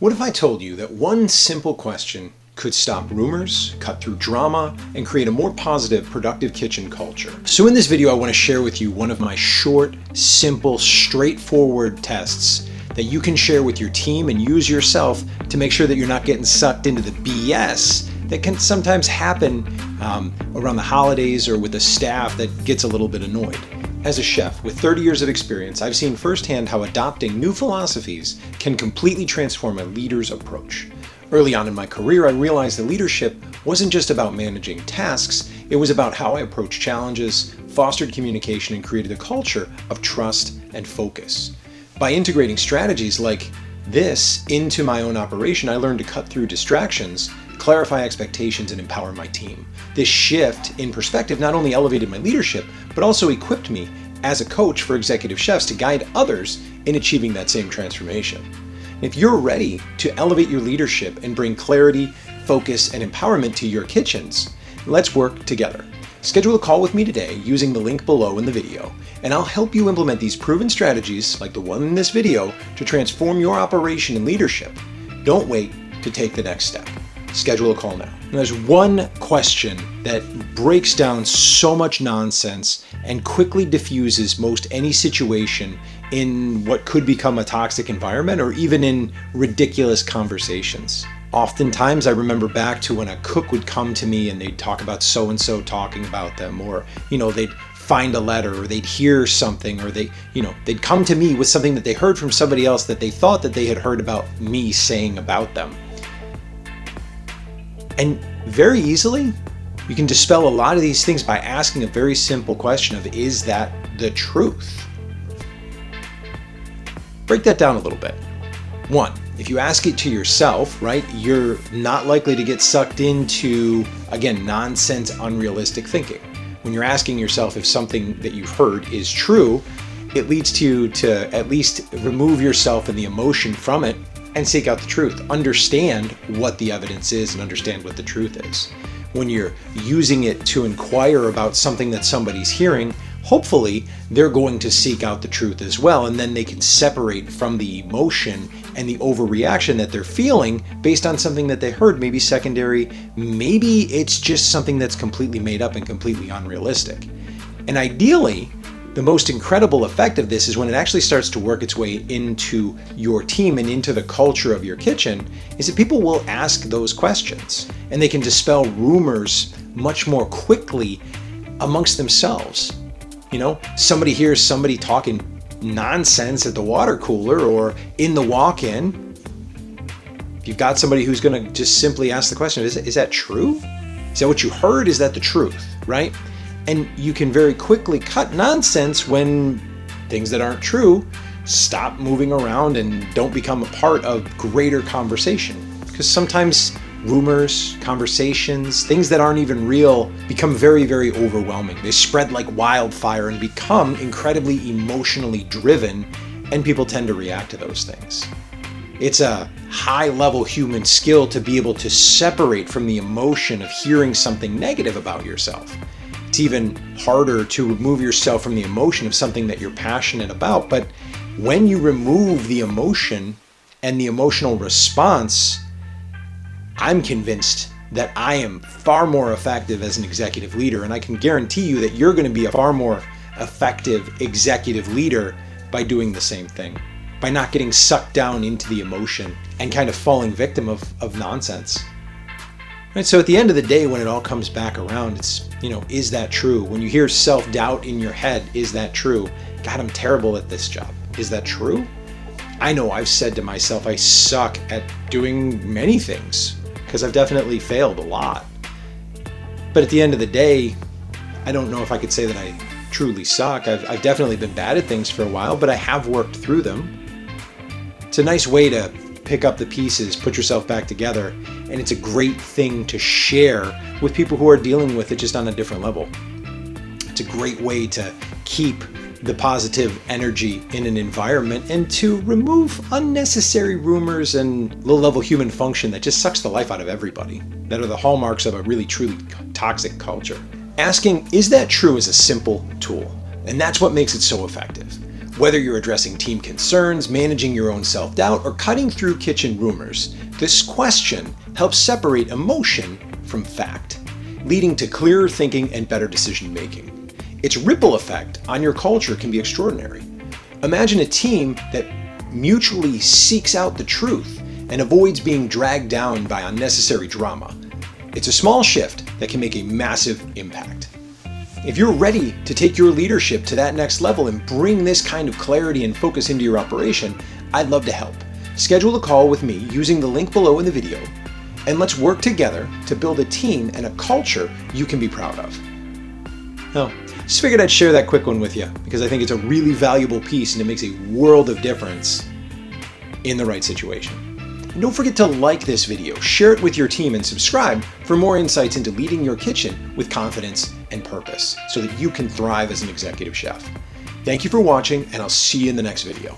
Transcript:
What if I told you that one simple question could stop rumors, cut through drama, and create a more positive, productive kitchen culture? So in this video, I want to share with you one of my short, simple, straightforward tests that you can share with your team and use yourself to make sure that you're not getting sucked into the BS that can sometimes happen around the holidays or with a staff that gets a little bit annoyed. As a chef with 30 years of experience, I've seen firsthand how adopting new philosophies can completely transform a leader's approach. Early on in my career, I realized that leadership wasn't just about managing tasks, it was about how I approached challenges, fostered communication, and created a culture of trust and focus. By integrating strategies like this into my own operation, I learned to cut through distractions, clarify expectations, and empower my team. This shift in perspective not only elevated my leadership, but also equipped me as a coach for executive chefs to guide others in achieving that same transformation. If you're ready to elevate your leadership and bring clarity, focus, and empowerment to your kitchens, let's work together. Schedule a call with me today using the link below in the video, and I'll help you implement these proven strategies like the one in this video to transform your operation and leadership. Don't wait to take the next step. Schedule a call now. And there's one question that breaks down so much nonsense and quickly diffuses most any situation in what could become a toxic environment or even in ridiculous conversations. Oftentimes I remember back to when a cook would come to me and they'd talk about so-and-so talking about them, or they'd find a letter, or they'd hear something, or they'd come to me with something that they heard from somebody else that they thought that they had heard about me saying about them. And very easily, you can dispel a lot of these things by asking a very simple question of, is that the truth? Break that down a little bit. One, if you ask it to yourself, right, you're not likely to get sucked into, again, nonsense, unrealistic thinking. When you're asking yourself if something that you've heard is true, it leads you to at least remove yourself and the emotion from it and seek out the truth. Understand what the evidence is and understand what the truth is. When you're using it to inquire about something that somebody's hearing, hopefully they're going to seek out the truth as well, and then they can separate from the emotion and the overreaction that they're feeling based on something that they heard, maybe secondary, maybe it's just something that's completely made up and completely unrealistic. And ideally, the most incredible effect of this is when it actually starts to work its way into your team and into the culture of your kitchen, is that people will ask those questions and they can dispel rumors much more quickly amongst themselves. Somebody hears somebody talking nonsense at the water cooler or in the walk-in. You've got somebody who's going to just simply ask the question, is that true? Is that what you heard? Is that the truth, right? And you can very quickly cut nonsense when things that aren't true stop moving around and don't become a part of greater conversation. Because sometimes rumors, conversations, things that aren't even real become very, very overwhelming. They spread like wildfire and become incredibly emotionally driven, and people tend to react to those things. It's a high-level human skill to be able to separate from the emotion of hearing something negative about yourself. It's even harder to remove yourself from the emotion of something that you're passionate about. But when you remove the emotion and the emotional response, I'm convinced that I am far more effective as an executive leader. And I can guarantee you that you're going to be a far more effective executive leader by doing the same thing, by not getting sucked down into the emotion and kind of falling victim of nonsense. Right, so at the end of the day, when it all comes back around, it's, is that true? When you hear self-doubt in your head, is that true? God, I'm terrible at this job. Is that true? I know I've said to myself, I suck at doing many things because I've definitely failed a lot. But at the end of the day, I don't know if I could say that I truly suck. I've definitely been bad at things for a while, but I have worked through them. It's a nice way to pick up the pieces, put yourself back together, and it's a great thing to share with people who are dealing with it just on a different level. It's a great way to keep the positive energy in an environment and to remove unnecessary rumors and low-level human function that just sucks the life out of everybody, that are the hallmarks of a really, truly toxic culture. Asking, is that true, is a simple tool, and that's what makes it so effective. Whether you're addressing team concerns, managing your own self-doubt, or cutting through kitchen rumors, this question helps separate emotion from fact, leading to clearer thinking and better decision-making. Its ripple effect on your culture can be extraordinary. Imagine a team that mutually seeks out the truth and avoids being dragged down by unnecessary drama. It's a small shift that can make a massive impact. If you're ready to take your leadership to that next level and bring this kind of clarity and focus into your operation, I'd love to help. Schedule a call with me using the link below in the video, and let's work together to build a team and a culture you can be proud of. Well, just figured I'd share that quick one with you because I think it's a really valuable piece and it makes a world of difference in the right situation. And don't forget to like this video, share it with your team, and subscribe for more insights into leading your kitchen with confidence and purpose so that you can thrive as an executive chef. Thank you for watching, and I'll see you in the next video.